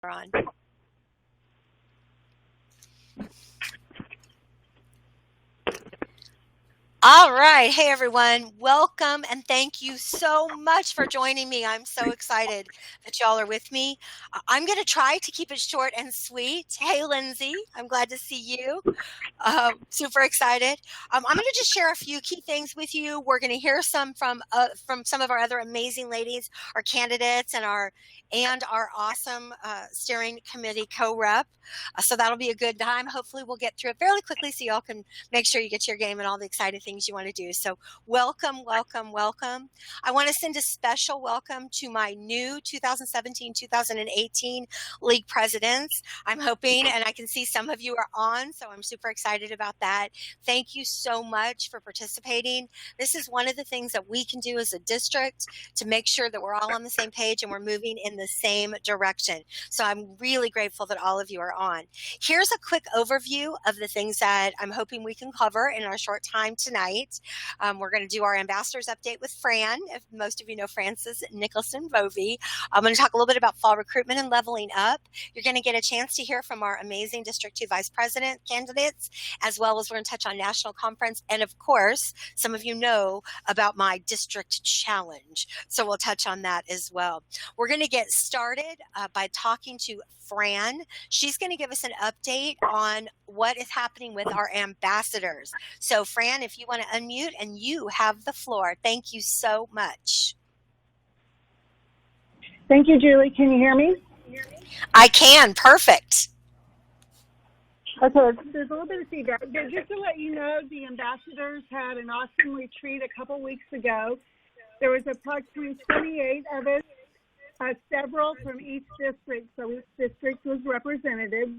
On. All right. Hey, everyone. Welcome and thank you so much for joining me. I'm so excited that y'all are with me. I'm going to try to keep it short and sweet. Hey, Lindsay. I'm glad to see you. Super excited. I'm going to just share a few key things with you. We're going to hear some from some of our other amazing ladies, our candidates, and our awesome steering committee co-rep. So that'll be a good time. Hopefully, we'll get through it fairly quickly, so y'all can make sure you get your game and all the exciting things you want to do. So welcome, welcome, welcome. I want to send a special welcome to my new 2017-2018 league presidents. I'm hoping, and I can see some of you are on, so I'm super excited about that. Thank you so much for participating. This is one of the things that we can do as a district to make sure that we're all on the same page and we're moving in the same direction. So I'm really grateful that all of you are on. Here's a quick overview of the things that I'm hoping we can cover in our short time tonight. We're going to do our ambassadors update with Fran. If most of you know Frances Nicholson Bovey. I'm going to talk a little bit about fall recruitment and leveling up. You're going to get a chance to hear from our amazing District 2 Vice President candidates, as well as we're going to touch on national conference. And of course, some of you know about my district challenge. So we'll touch on that as well. We're going to get started by talking to Fran. She's going to give us an update on what is happening with our ambassadors. So Fran, if you want to unmute, and you have the floor. Thank you so much. Thank you, Julie. Can you hear me? I can. Perfect. Okay, there's a little bit of feedback. Just to let you know, the ambassadors had an awesome retreat a couple weeks ago. There was approximately 28 of us, several from each district, so each district was represented,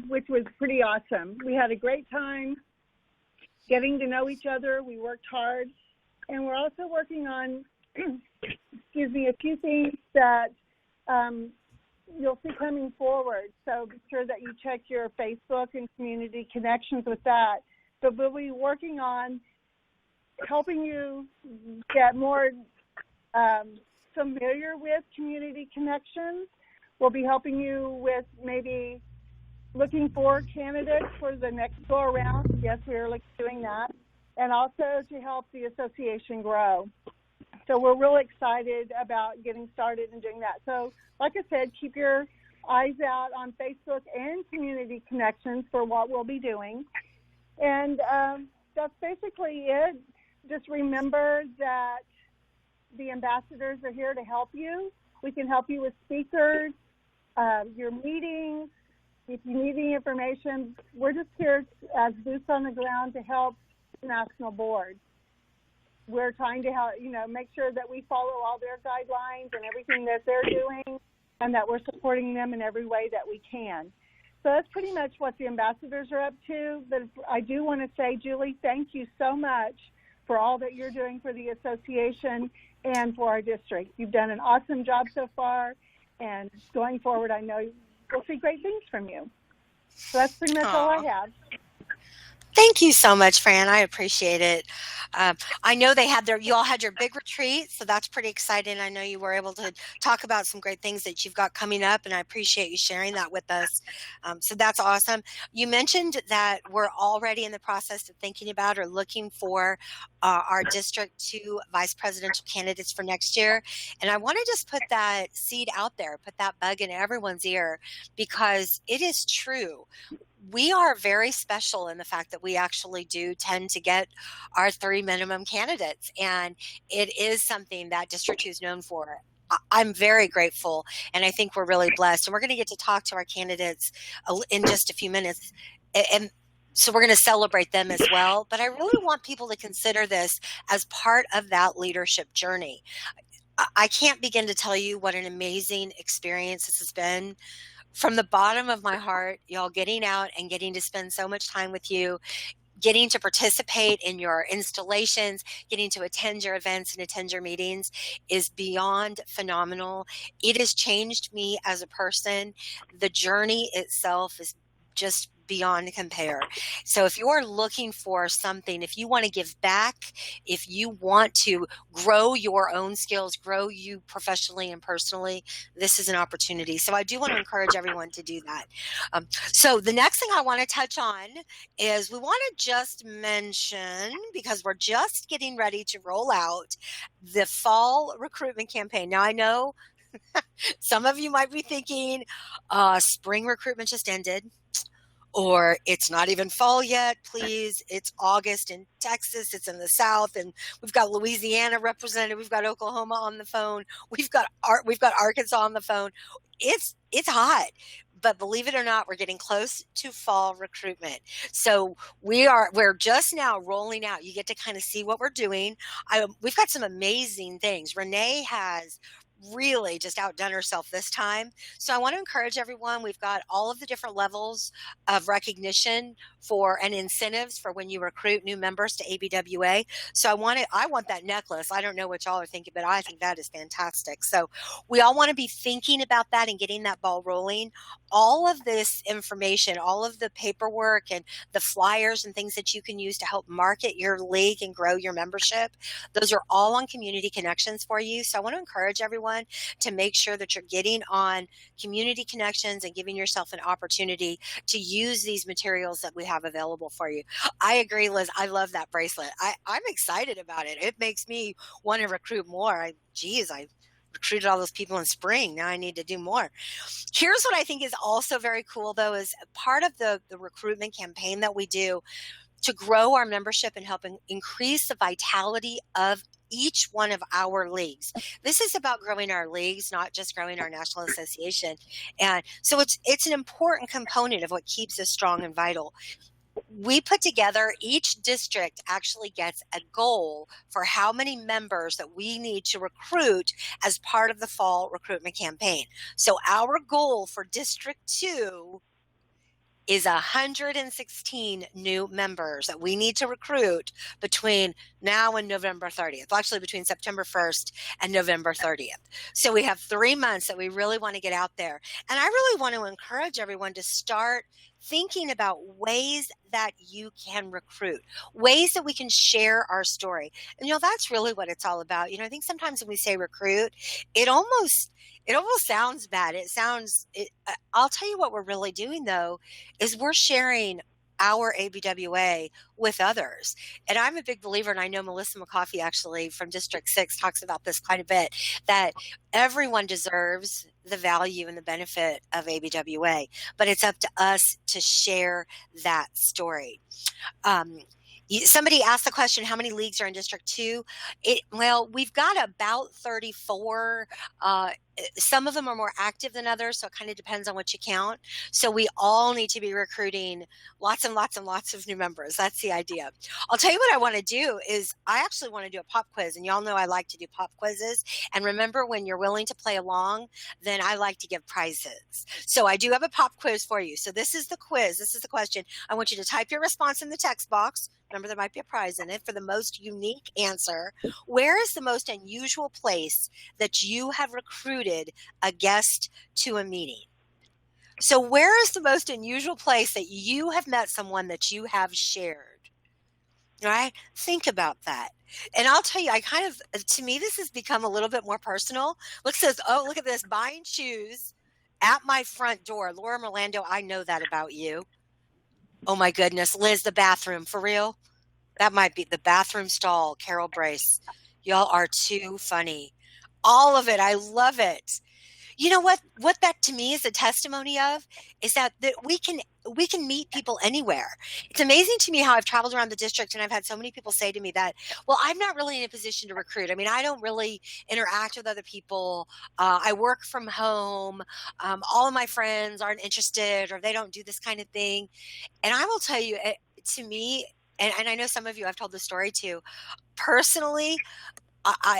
which was pretty awesome. We had a great time getting to know each other. We worked hard, and we're also working on, a few things that you'll see coming forward. So be sure that you check your Facebook and community connections with that. But we'll be working on helping you get more familiar with community connections. We'll be helping you with maybe looking for candidates for the next go-around. Yes, we're doing that. And also to help the association grow. So we're really excited about getting started and doing that. So like I said, keep your eyes out on Facebook and community connections for what we'll be doing. And that's basically it. Just remember that the ambassadors are here to help you. We can help you with speakers, your meetings. If you need any information, we're just here as boots on the ground to help the national board. We're trying to help, make sure that we follow all their guidelines and everything that they're doing, and that we're supporting them in every way that we can. So that's pretty much what the ambassadors are up to. But I do want to say, Julie, thank you so much for all that you're doing for the association and for our district. You've done an awesome job so far, and going forward, I know we'll see great things from you. So that's pretty much all I have. Thank you so much, Fran. I appreciate it. I know you all had your big retreat, so that's pretty exciting. I know you were able to talk about some great things that you've got coming up, and I appreciate you sharing that with us. So that's awesome. You mentioned that we're already in the process of thinking about or looking for our District 2 vice presidential candidates for next year. And I want to just put that seed out there, put that bug in everyone's ear, because it is true. We are very special in the fact that we actually do tend to get our 3 minimum candidates, and it is something that District 2 is known for. I'm very grateful, and I think we're really blessed. And we're going to get to talk to our candidates in just a few minutes, and so we're going to celebrate them as well. But I really want people to consider this as part of that leadership journey. I can't begin to tell you what an amazing experience this has been. From the bottom of my heart, y'all getting out and getting to spend so much time with you, getting to participate in your installations, getting to attend your events and attend your meetings is beyond phenomenal. It has changed me as a person. The journey itself is just beyond compare. So if you're looking for something, if you want to give back, if you want to grow your own skills, grow you professionally and personally, this is an opportunity. So I do want to encourage everyone to do that. So the next thing I want to touch on is we want to just mention, because we're just getting ready to roll out the fall recruitment campaign. Now I know some of you might be thinking, spring recruitment just ended, or it's not even fall yet. Please, it's August in Texas, it's in the South, and we've got Louisiana represented, we've got Oklahoma on the phone, we've got Arkansas on the phone. It's hot. But believe it or not, we're getting close to fall recruitment. So we're just now rolling out. You get to kind of see what we're doing. We've got some amazing things. Renee has really just outdone herself this time. So I want to encourage everyone. We've got all of the different levels of recognition for and incentives for when you recruit new members to ABWA. So I want that necklace. I don't know what y'all are thinking, but I think that is fantastic. So we all want to be thinking about that and getting that ball rolling. All of this information, all of the paperwork and the flyers and things that you can use to help market your league and grow your membership, those are all on Community Connections for you. So I want to encourage everyone to make sure that you're getting on Community Connections and giving yourself an opportunity to use these materials that we have available for you. I agree, Liz. I love that bracelet. I'm excited about it. It makes me want to recruit more. I recruited all those people in spring. Now I need to do more. Here's what I think is also very cool, though, is part of the recruitment campaign that we do to grow our membership and help increase the vitality of each one of our leagues. This is about growing our leagues, not just growing our national association. And so it's an important component of what keeps us strong and vital. We put together, each district actually gets a goal for how many members that we need to recruit as part of the fall recruitment campaign. So our goal for District 2 is 116 new members that we need to recruit between now and November 30th. Well, actually between September 1st and November 30th. So we have 3 months that we really want to get out there. And I really want to encourage everyone to start thinking about ways that you can recruit, ways that we can share our story. And, that's really what it's all about. I think sometimes when we say recruit, it almost sounds bad. I'll tell you what we're really doing, though, is we're sharing our ABWA with others. And I'm a big believer, and I know Melissa McCoffey actually from District 6 talks about this quite a bit, that everyone deserves the value and the benefit of ABWA, but it's up to us to share that story. Somebody asked the question, how many leagues are in District 2? Well, we've got about 34. Some of them are more active than others, so it kind of depends on what you count. So we all need to be recruiting lots and lots and lots of new members. That's the idea. I'll tell you what I want to do is I actually want to do a pop quiz, and y'all know I like to do pop quizzes. And remember, when you're willing to play along, then I like to give prizes. So I do have a pop quiz for you. So this is the quiz. This is the question. I want you to type your response in the text box. Remember, there might be a prize in it for the most unique answer. Where is the most unusual place that you have recruited a guest to a meeting? So where is the most unusual place that you have met someone that you have shared? All right? Think about that. And I'll tell you, to me, this has become a little bit more personal. Look at this, buying shoes at my front door. Laura Merlando, I know that about you. Oh my goodness, Liz, the bathroom, for real? That might be the bathroom stall, Carol Brace. Y'all are too funny. All of it, I love it. You know what that to me is a testimony of is that we can meet people anywhere. It's amazing to me how I've traveled around the district and I've had so many people say to me that, well, I'm not really in a position to recruit. I mean, I don't really interact with other people. I work from home. All of my friends aren't interested, or they don't do this kind of thing. And I will tell you, to me, and I know some of you I've told the story to, personally,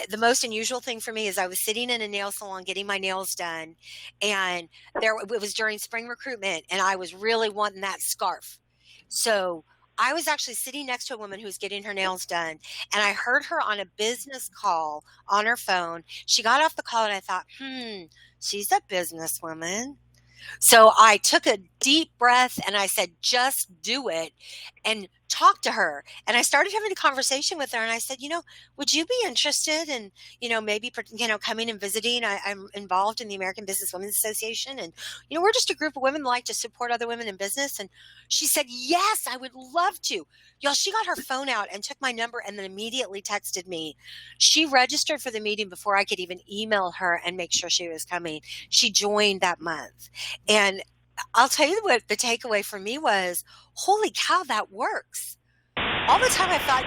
the most unusual thing for me is I was sitting in a nail salon getting my nails done, and it was during spring recruitment, and I was really wanting that scarf. So I was actually sitting next to a woman who was getting her nails done, and I heard her on a business call on her phone. She got off the call, and I thought, she's a businesswoman. So I took a deep breath and I said, just do it and talk to her. And I started having a conversation with her and I said, would you be interested in, maybe, coming and visiting? I'm involved in the American Business Women's Association. And, we're just a group of women that like to support other women in business. And she said, yes, I would love to. Y'all, she got her phone out and took my number and then immediately texted me. She registered for the meeting before I could even email her and make sure she was coming. She joined that month. And I'll tell you what the takeaway for me was, holy cow, that works. All the time I thought,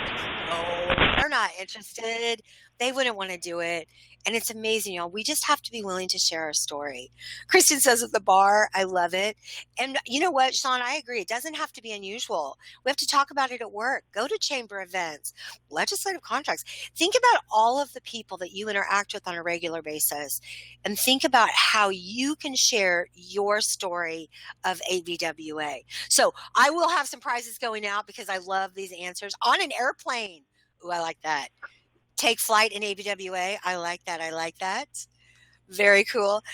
no, they're not interested. They wouldn't want to do it. And it's amazing, y'all. We just have to be willing to share our story. Kristen says at the bar, I love it. And you know what, Sean, I agree. It doesn't have to be unusual. We have to talk about it at work. Go to chamber events, legislative contracts. Think about all of the people that you interact with on a regular basis and think about how you can share your story of ABWA. So I will have some prizes going out because I love these answers. On an airplane. Ooh, I like that. Take flight in ABWA. I like that. I like that. Very cool.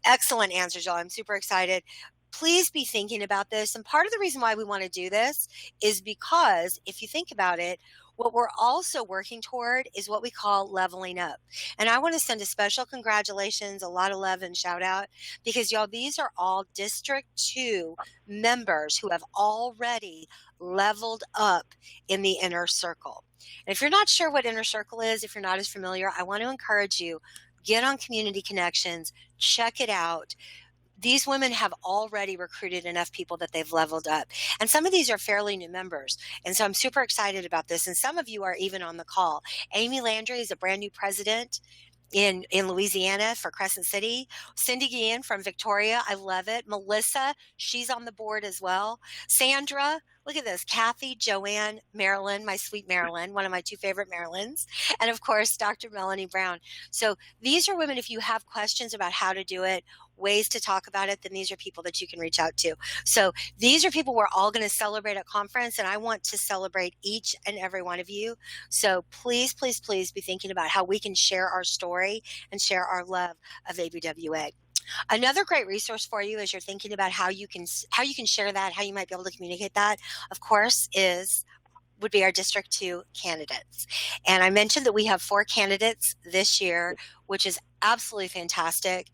Excellent answers, y'all. I'm super excited. Please be thinking about this. And part of the reason why we want to do this is because if you think about it, what we're also working toward is what we call leveling up. And I want to send a special congratulations, a lot of love and shout out, because y'all, these are all District 2 members who have already leveled up in the inner circle. And if you're not sure what inner circle is, if you're not as familiar, I want to encourage you, get on Community Connections, check it out. These women have already recruited enough people that they've leveled up. And some of these are fairly new members. And so I'm super excited about this. And some of you are even on the call. Amy Landry is a brand new president in Louisiana for Crescent City. Cindy Guillen from Victoria, I love it. Melissa, she's on the board as well. Sandra, look at this. Kathy, Joanne, Marilyn, my sweet Marilyn, one of my two favorite Marilyns. And of course, Dr. Melanie Brown. So these are women, if you have questions about how to do it, ways to talk about it, then these are people that you can reach out to. So these are people we're all going to celebrate at conference, and I want to celebrate each and every one of you. So please, please, please be thinking about how we can share our story and share our love of ABWA. Another great resource for you as you're thinking about how you can share that, how you might be able to communicate that, of course, would be our District 2 candidates. And I mentioned that we have 4 candidates this year, which is absolutely fantastic.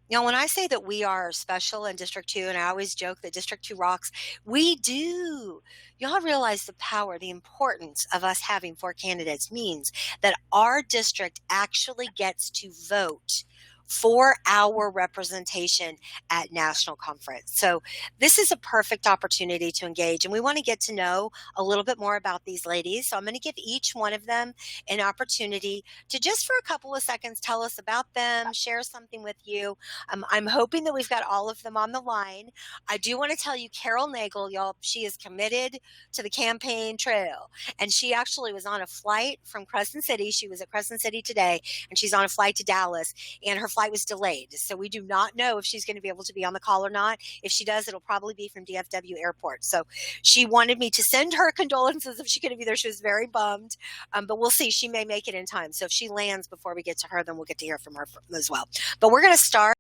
When I say that we are special in District 2, and I always joke that District 2 rocks, we do. Y'all realize the power, the importance of us having 4 candidates means that our district actually gets to vote for our representation at national conference. So this is a perfect opportunity to engage, and we want to get to know a little bit more about these ladies. So I'm going to give each one of them an opportunity to just for a couple of seconds tell us about them, share something with you. I'm hoping that we've got all of them on the line. I do want to tell you, Carol Nagel, y'all, she is committed to the campaign trail, and she actually was on a flight from Crescent City. She was at Crescent City today, and she's on a flight to Dallas, and her flight was delayed. So we do not know if she's going to be able to be on the call or not. If she does, it'll probably be from DFW Airport. So she wanted me to send her condolences if she couldn't be there. She was very bummed, but we'll see. She may make it in time. So if she lands before we get to her, then we'll get to hear from her as well. But we're going to start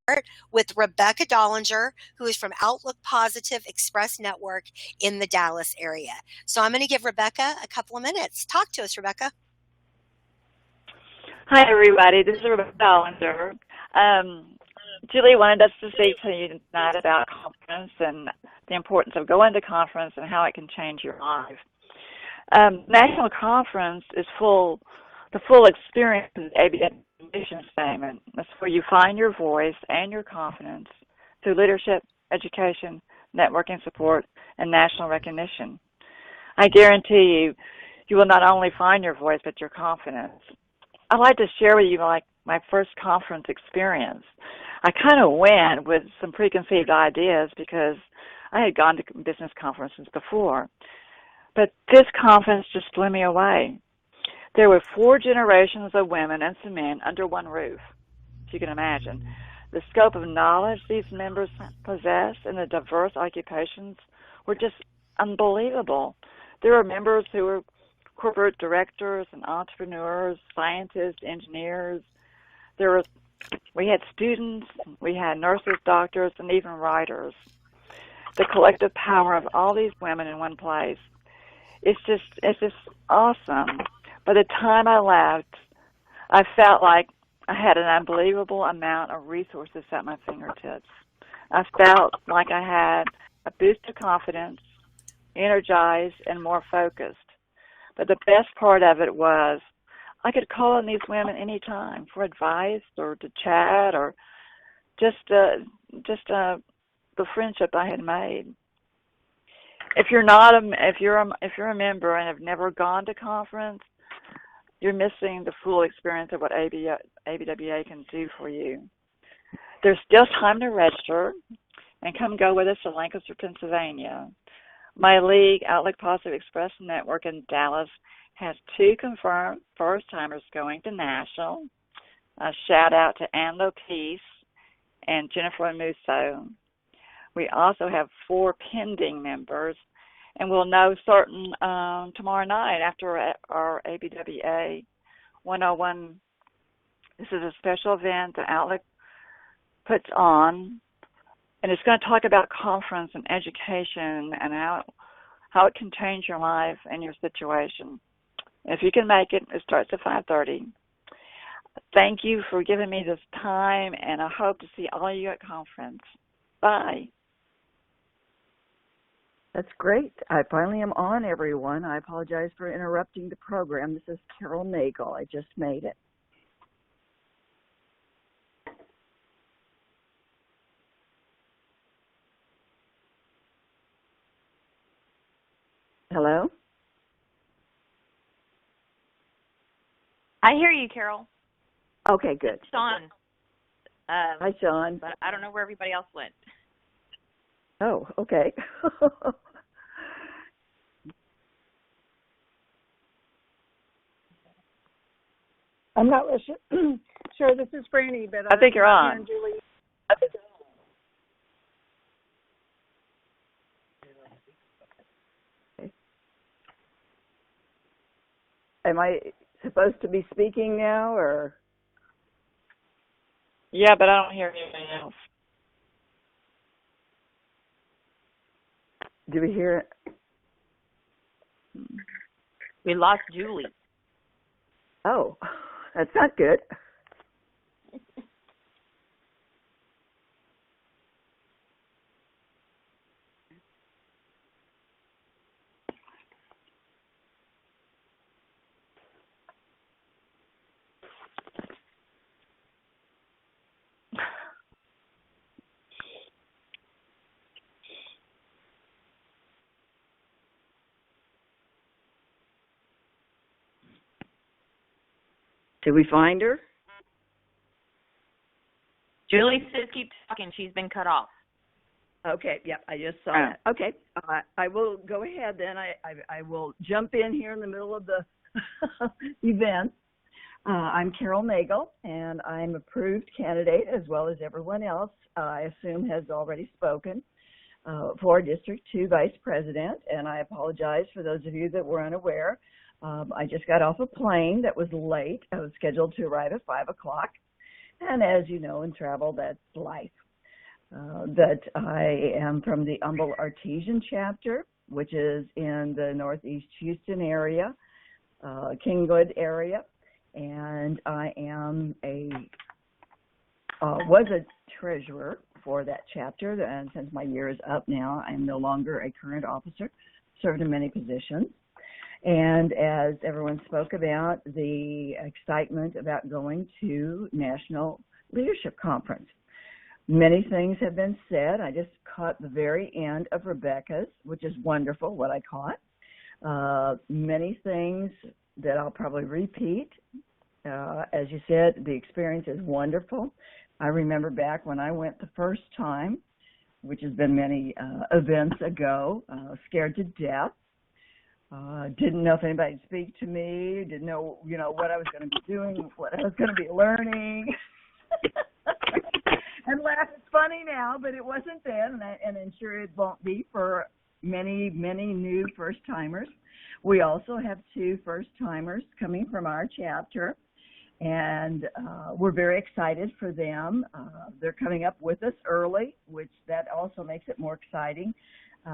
with Rebecca Dollinger, who is from Outlook Positive Express Network in the Dallas area. So I'm going to give Rebecca a couple of minutes. Talk to us, Rebecca. Hi, everybody. This is Rebecca Dollinger. Julie wanted us to speak to you tonight about conference and the importance of going to conference and how it can change your life. National conference is the full experience of the ABWA mission statement. That's where you find your voice and your confidence through leadership, education, networking support, and national recognition. I guarantee you will not only find your voice, but your confidence. I'd like to share with you my first conference experience. I kind of went with some preconceived ideas because I had gone to business conferences before. But this conference just blew me away. There were 4 generations of women and some men under one roof, if you can imagine. The scope of knowledge these members possessed and the diverse occupations were just unbelievable. There were members who were corporate directors and entrepreneurs, scientists, engineers. There were We had students, we had nurses, doctors, and even writers. The collective power of all these women in one place. It's just awesome. By the time I left, I felt like I had an unbelievable amount of resources at my fingertips. I felt like I had a boost of confidence, energized, and more focused. But the best part of it was I could call on these women anytime for advice or to chat or just the friendship I had made. If you're not a if you're a member and have never gone to conference, you're missing the full experience of what ABWA can do for you. There's still time to register and come go with us to Lancaster, Pennsylvania. My league, Outlook Positive Express Network in Dallas, has 2 confirmed first-timers going to National. A shout-out to Ann Lopez and Jennifer Musso. We also have 4 pending members, and we'll know certain tomorrow night after our ABWA 101. This is a special event that Outlook puts on, and it's going to talk about conference and education and how it can change your life and your situation. If you can make it, it starts at 5:30. Thank you for giving me this time, and I hope to see all of you at conference. Bye. That's great. I finally am on, everyone. I apologize for interrupting the program. This is Carol Nagel. I just made it. Hello? I hear you, Carol. Okay, good. Sean. Hi, Sean. But I don't know where everybody else went. Oh, okay. I'm not sure this is Franny, but I think you're on. Julie. Am I supposed to be speaking now, or? Yeah, but I don't hear anything else. Do we hear it? We lost Julie. Oh, that's not good. Did we find her? Julie says keep talking. She's been cut off. Okay, yeah, I just saw that. Okay, I will go ahead then. I will jump in here in the middle of the event. I'm Carol Nagel, and I'm approved candidate, as well as everyone else, I assume, has already spoken for District 2 Vice President, and I apologize for those of you that were unaware. I just got off a plane that was late. I was scheduled to arrive at 5 o'clock, and as you know, in travel, that's life. That I am from the Humble Artesian chapter, which is in the Northeast Houston area, Kingwood area, and I am was a treasurer for that chapter, and since my year is up now, I am no longer a current officer, served in many positions. And as everyone spoke about, the excitement about going to National Leadership Conference. Many things have been said. I just caught the very end of Rebecca's, which is wonderful, what I caught. Many things that I'll probably repeat. As you said, the experience is wonderful. I remember back when I went the first time, which has been many events ago, scared to death. Didn't know if anybody would speak to me, didn't know, what I was going to be doing, what I was going to be learning. And laugh, it's funny now, but it wasn't then, and I'm sure it won't be for many, many new first-timers. We also have 2 first-timers coming from our chapter, And we're very excited for them. They're coming up with us early, which that also makes it more exciting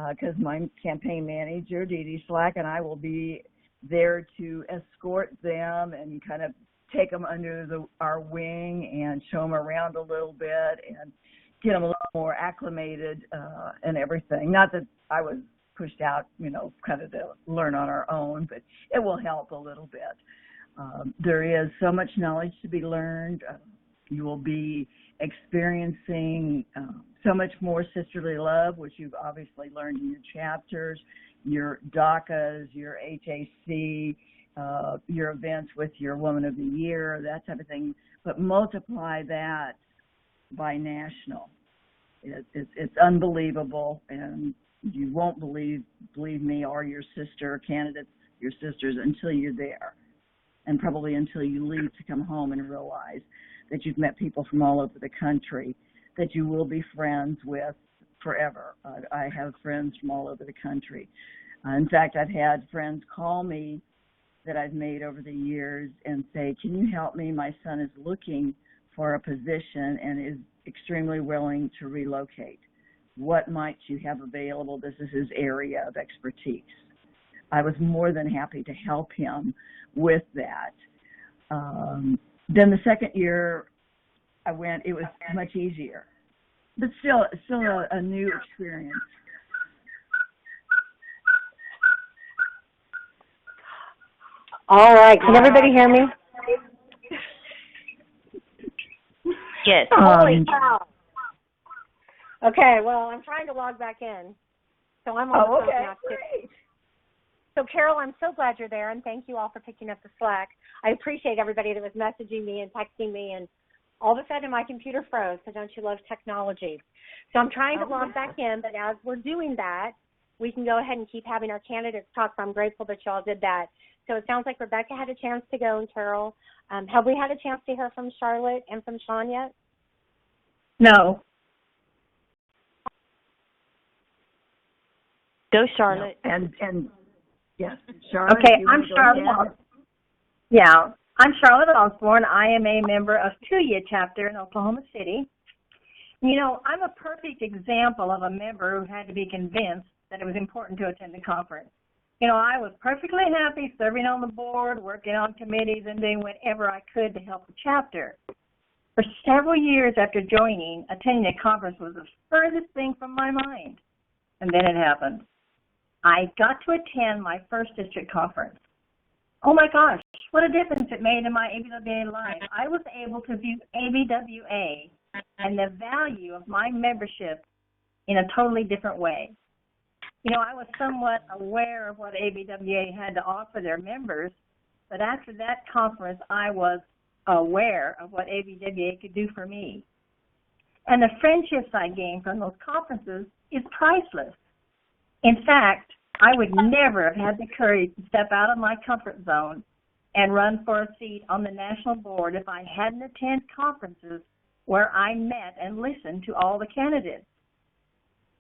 because my campaign manager, Dee Dee Slack, and I will be there to escort them and kind of take them under our wing and show them around a little bit and get them a little more acclimated and everything. Not that I was pushed out, kind of to learn on our own, but it will help a little bit. There is so much knowledge to be learned. You will be experiencing so much more sisterly love, which you've obviously learned in your chapters, your DACAs, your HAC, your events with your Woman of the Year, that type of thing. But multiply that by national. It's unbelievable, and you won't believe me or your sister candidates, your sisters, until you're there. And probably until you leave to come home and realize that you've met people from all over the country that you will be friends with forever. I have friends from all over the country. In fact, I've had friends call me that I've made over the years and say, can you help me? My son is looking for a position and is extremely willing to relocate. What might you have available? This is his area of expertise. I was more than happy to help him with that. Then the second year I went, it was much easier, but still a new experience. All right. Can everybody hear me? Yes. Holy cow. Okay, well, I'm trying to log back in. So I'm on the phone now, too. Great. So, Carol, I'm so glad you're there, and thank you all for picking up the slack. I appreciate everybody that was messaging me and texting me, and all of a sudden my computer froze, so don't you love technology? So I'm trying to log back in, but as we're doing that, we can go ahead and keep having our candidates talk, so I'm grateful that y'all did that. So it sounds like Rebecca had a chance to go, and Carol. Have we had a chance to hear from Charlotte and from Sean yet? No. Go, Charlotte. And yes, Charlotte. Okay, I'm Charlotte. Yeah, I'm Charlotte Osborne. I am a member of Tuya chapter in Oklahoma City. I'm a perfect example of a member who had to be convinced that it was important to attend the conference. I was perfectly happy serving on the board, working on committees, and doing whatever I could to help the chapter. For several years after joining, attending a conference was the furthest thing from my mind. And then it happened. I got to attend my first district conference. Oh my gosh, what a difference it made in my ABWA life. I was able to view ABWA and the value of my membership in a totally different way. I was somewhat aware of what ABWA had to offer their members, but after that conference, I was aware of what ABWA could do for me. And the friendships I gained from those conferences is priceless. In fact, I would never have had the courage to step out of my comfort zone and run for a seat on the national board if I hadn't attended conferences where I met and listened to all the candidates.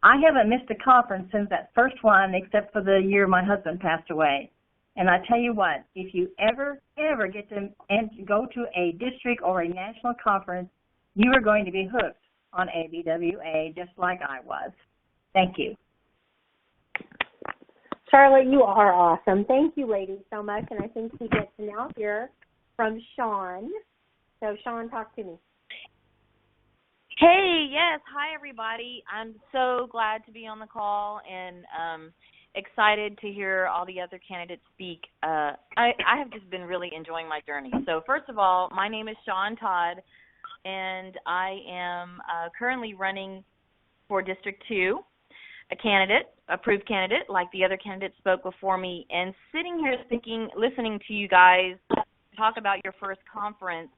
I haven't missed a conference since that first one, except for the year my husband passed away. And I tell you what, if you ever get to go to a district or a national conference, you are going to be hooked on ABWA just like I was. Thank you. Charlotte, you are awesome. Thank you, ladies, so much. And I think we get to now hear from Sean. So, Sean, talk to me. Hey, yes. Hi, everybody. I'm so glad to be on the call and excited to hear all the other candidates speak. I have just been really enjoying my journey. So, first of all, my name is Sean Todd, and I am currently running for District 2, approved candidate, like the other candidates spoke before me, and sitting here listening to you guys talk about your first conference.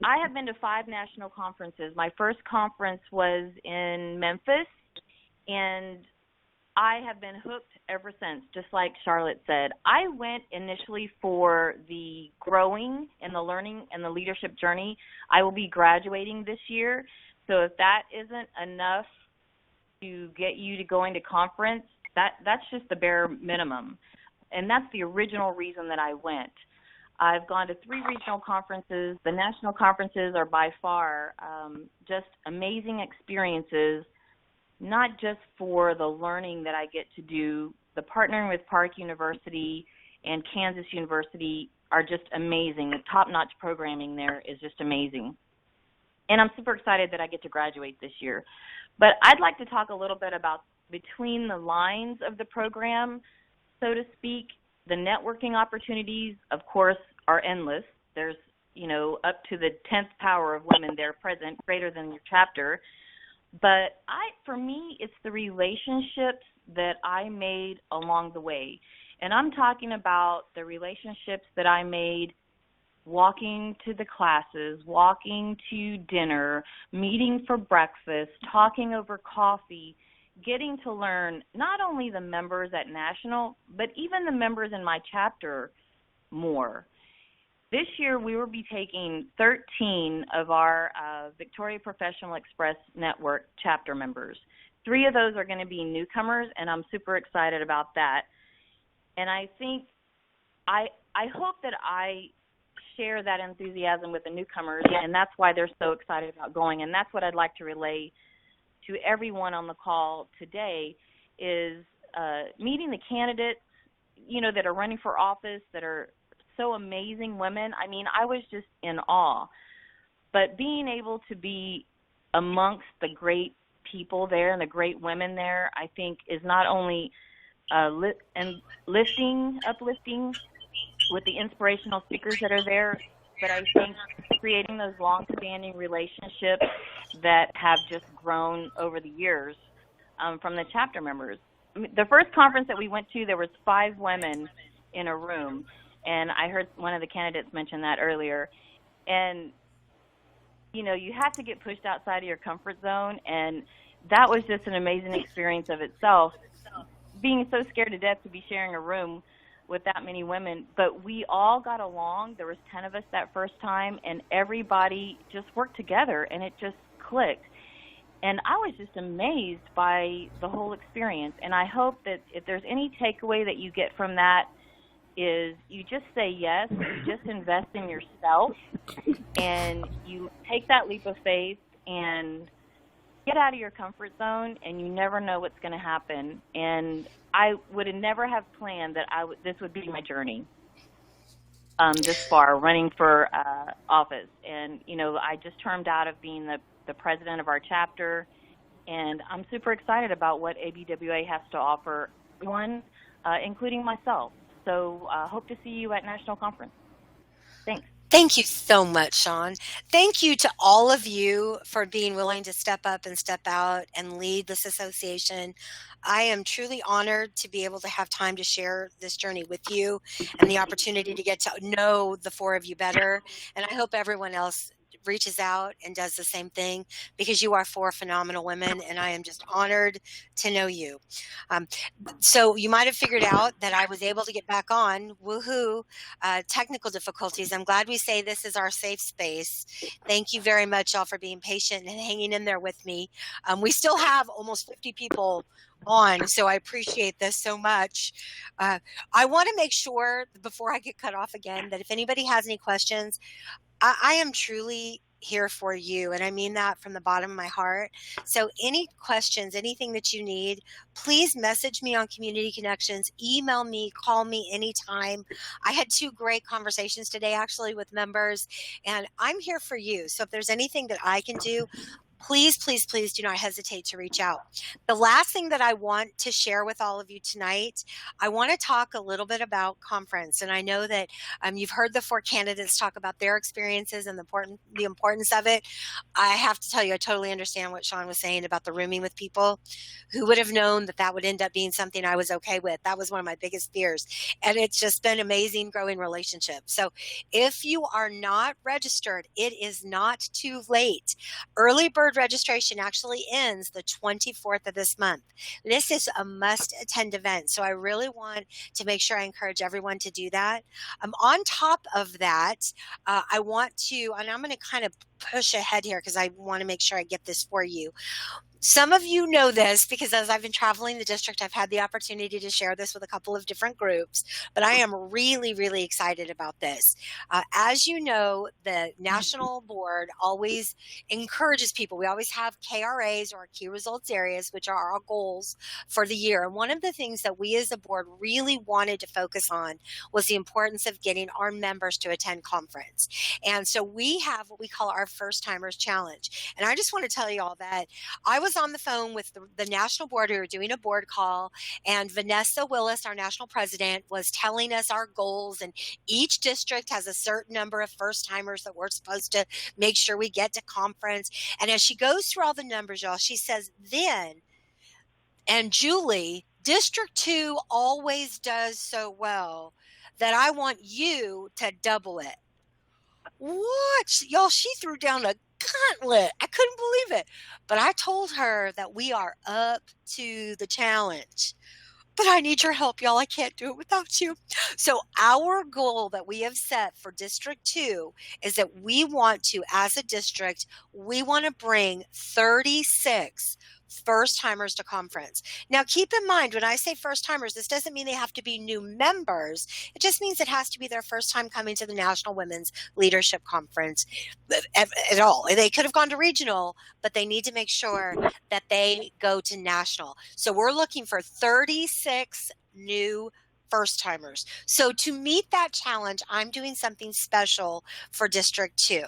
I have been to 5 national conferences. My first conference was in Memphis, and I have been hooked ever since, just like Charlotte said. I went initially for the growing and the learning and the leadership journey. I will be graduating this year, so if that isn't enough to get you to going to conference, that's just the bare minimum, and that's the original reason that I went. I've gone to 3 regional conferences. The national conferences are by far just amazing experiences, not just for the learning that I get to do. The partnering with Park University and Kansas University are just amazing. The top-notch programming there is just amazing. And I'm super excited that I get to graduate this year. But I'd like to talk a little bit about between the lines of the program, so to speak. The networking opportunities, of course, are endless. There's, up to the 10th power of women there present, greater than your chapter. But for me, it's the relationships that I made along the way. And I'm talking about the relationships that I made walking to the classes, walking to dinner, meeting for breakfast, talking over coffee, getting to learn not only the members at National, but even the members in my chapter more. This year, we will be taking 13 of our Victoria Professional Express Network chapter members. 3 of those are going to be newcomers, and I'm super excited about that. And I think, I hope that I share that enthusiasm with the newcomers, and that's why they're so excited about going. And that's what I'd like to relay to everyone on the call today is meeting the candidates, that are running for office, that are so amazing women. I mean, I was just in awe. But being able to be amongst the great people there and the great women there, I think is not only uplifting with the inspirational speakers that are there, but I think creating those long-standing relationships that have just grown over the years from the chapter members. I mean, the first conference that we went to, there was 5 women in a room, and I heard one of the candidates mention that earlier. And, you have to get pushed outside of your comfort zone, and that was just an amazing experience of itself, being so scared to death to be sharing a room with that many women, but we all got along. There was 10 of us that first time, and everybody just worked together, and it just clicked. And I was just amazed by the whole experience, and I hope that if there's any takeaway that you get from that is you just say yes, you just invest in yourself, and you take that leap of faith and get out of your comfort zone, and you never know what's going to happen. And I would have never have planned that this would be my journey this far, running for office. And, I just termed out of being the president of our chapter, and I'm super excited about what ABWA has to offer everyone, including myself. So hope to see you at National Conference. Thanks. Thank you so much, Sean. Thank you to all of you for being willing to step up and step out and lead this association. I am truly honored to be able to have time to share this journey with you and the opportunity to get to know the 4 of you better. And I hope everyone else reaches out and does the same thing, because you are 4 phenomenal women, and I am just honored to know you. So you might have figured out that I was able to get back on. Woohoo! Technical difficulties. I'm glad we say this is our safe space. Thank you very much, all, for being patient and hanging in there with me. We still have almost 50 people on, so I appreciate this so much. I want to make sure, before I get cut off again, that if anybody has any questions, I am truly here for you, and I mean that from the bottom of my heart. So any questions, anything that you need, please message me on Community Connections, email me, call me anytime. I had 2 great conversations today, actually, with members, and I'm here for you. So if there's anything that I can do, please, please, please do not hesitate to reach out. The last thing that I want to share with all of you tonight, I want to talk a little bit about conference. And I know that you've heard the 4 candidates talk about their experiences and the importance of it. I have to tell you, I totally understand what Sean was saying about the rooming with people. Who would have known that that would end up being something I was okay with? That was one of my biggest fears. And it's just been amazing growing relationships. So if you are not registered, it is not too late. Early bird registration actually ends the 24th of this month. This is a must-attend event, so I really want to make sure I encourage everyone to do that. On top of that, I want to, and I'm going to kind of push ahead here because I want to make sure I get this for you. Some of you know this because as I've been traveling the district, I've had the opportunity to share this with a couple of different groups, but I am really, really excited about this. As you know, the national board always encourages people. We always have KRAs, or key results areas, which are our goals for the year. And one of the things that we as a board really wanted to focus on was the importance of getting our members to attend conference. And so we have what we call our First Timers Challenge. And I just want to tell you all that I was on the phone with the national board. We were doing a board call, and Vanessa Willis, our national president, was telling us our goals. And each district has a certain number of first timers that we're supposed to make sure we get to conference. And as she goes through all the numbers, y'all, she says, then, and Julie, District 2 always does so well that I want you to double it. What? Y'all, she threw down a gauntlet. I couldn't believe it. But I told her that we are up to the challenge. But I need your help, y'all. I can't do it without you. So our goal that we have set for District 2 is that we want to, as a district, we want to bring 36 first timers to conference. Now, keep in mind, when I say first timers, this doesn't mean they have to be new members. It just means it has to be their first time coming to the National Women's Leadership Conference at all. They could have gone to regional, but they need to make sure that they go to national. So we're looking for 36 new first timers. So to meet that challenge, I'm doing something special for District 2.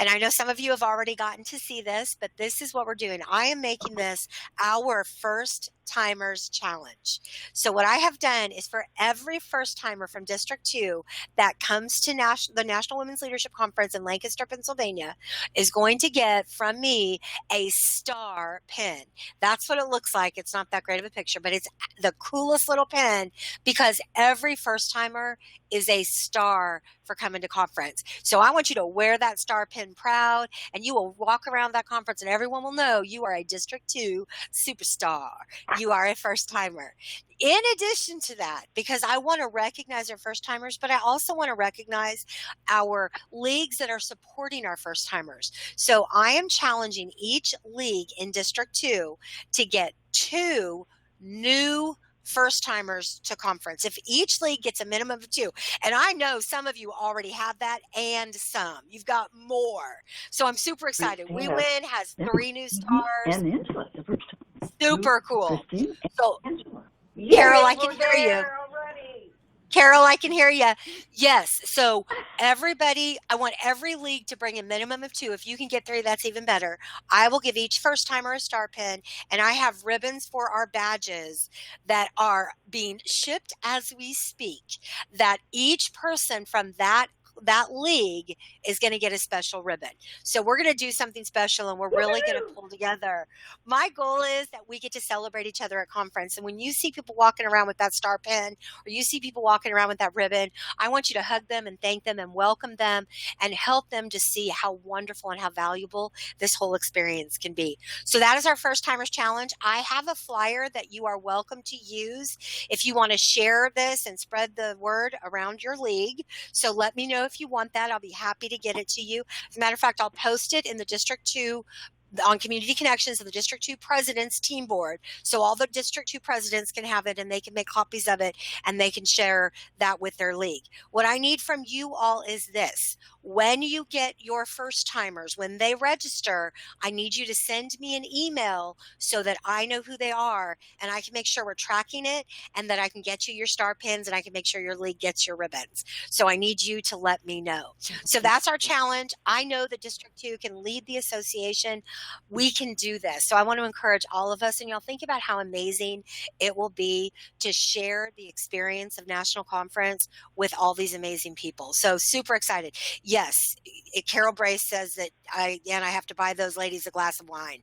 And I know some of you have already gotten to see this, but this is what we're doing. I am making this our First Timers Challenge. So what I have done is for every first timer from District 2 that comes to the National Women's Leadership Conference in Lancaster, Pennsylvania, is going to get from me a star pin. That's what it looks like. It's not that great of a picture, but it's the coolest little pin because every first timer is a star for coming to conference. So I want you to wear that star pin proud, and you will walk around that conference and everyone will know you are a District 2 superstar. You are a first timer. In addition to that, because I want to recognize our first timers, but I also want to recognize our leagues that are supporting our first timers. So I am challenging each league in District 2 to get 2 new first timers to conference. If each league gets a minimum of 2, and I know some of you already have that and some, you've got more. So I'm super excited. We Win has 3 new stars. And Angela, the first time. Super cool. Christine So and Angela. Carol, I can hear you. Carol, I can hear you. Yes. So everybody, I want every league to bring a minimum of 2. If you can get 3, that's even better. I will give each first timer a star pin, and I have ribbons for our badges that are being shipped as we speak, that each person from that league is going to get a special ribbon. So we're going to do something special, and we're really going to pull together. My goal is that we get to celebrate each other at conference. And when you see people walking around with that star pin, or you see people walking around with that ribbon, I want you to hug them and thank them and welcome them and help them to see how wonderful and how valuable this whole experience can be. So that is our First Timers Challenge. I have a flyer that you are welcome to use if you want to share this and spread the word around your league. So let me know if you want that. I'll be happy to get it to you. As a matter of fact, I'll post it in the District 2 on Community Connections of the District 2 President's Team Board. So all the District 2 presidents can have it, and they can make copies of it, and they can share that with their league. What I need from you all is this. When you get your first timers, when they register, I need you to send me an email so that I know who they are, and I can make sure we're tracking it, and that I can get you your star pins, and I can make sure your league gets your ribbons. So I need you to let me know. So that's our challenge. I know that District 2 can lead the association. We can do this. So I want to encourage all of us, and y'all think about how amazing it will be to share the experience of National Conference with all these amazing people. So super excited. Yes, Carol Brace says that I have to buy those ladies a glass of wine.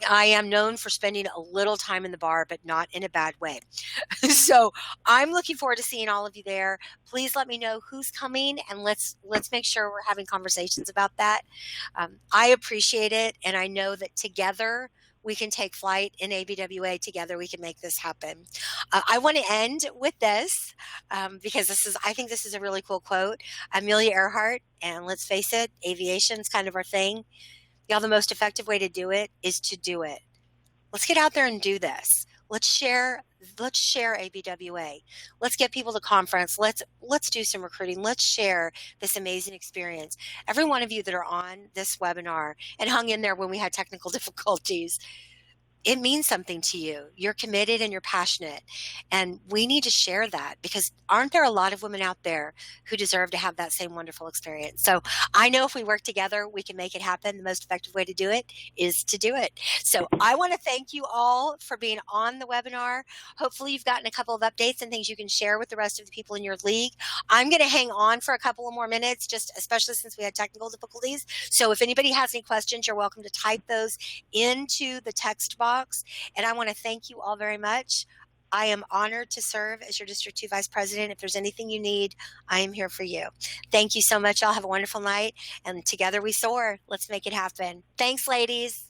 I am known for spending a little time in the bar, but not in a bad way. So I'm looking forward to seeing all of you there. Please let me know who's coming, and let's make sure we're having conversations about that. I appreciate it, and I know that together we can take flight in ABWA. Together we can make this happen. I want to end with this because I think this is a really cool quote. Amelia Earhart, and let's face it, aviation's kind of our thing. Y'all, the most effective way to do it is to do it. Let's get out there and do this. Let's share ABWA. Let's get people to conference. Let's do some recruiting. Let's share this amazing experience. Every one of you that are on this webinar and hung in there when we had technical difficulties, it means something to you. You're committed and you're passionate. And we need to share that, because aren't there a lot of women out there who deserve to have that same wonderful experience? So I know if we work together, we can make it happen. The most effective way to do it is to do it. So I want to thank you all for being on the webinar. Hopefully you've gotten a couple of updates and things you can share with the rest of the people in your league. I'm going to hang on for a couple of more minutes, just especially since we had technical difficulties. So if anybody has any questions, you're welcome to type those into the text box. And I want to thank you all very much. I am honored to serve as your District 2 Vice President. If there's anything you need, I am here for you. Thank you so much. Y'all have a wonderful night. And together we soar. Let's make it happen. Thanks, ladies.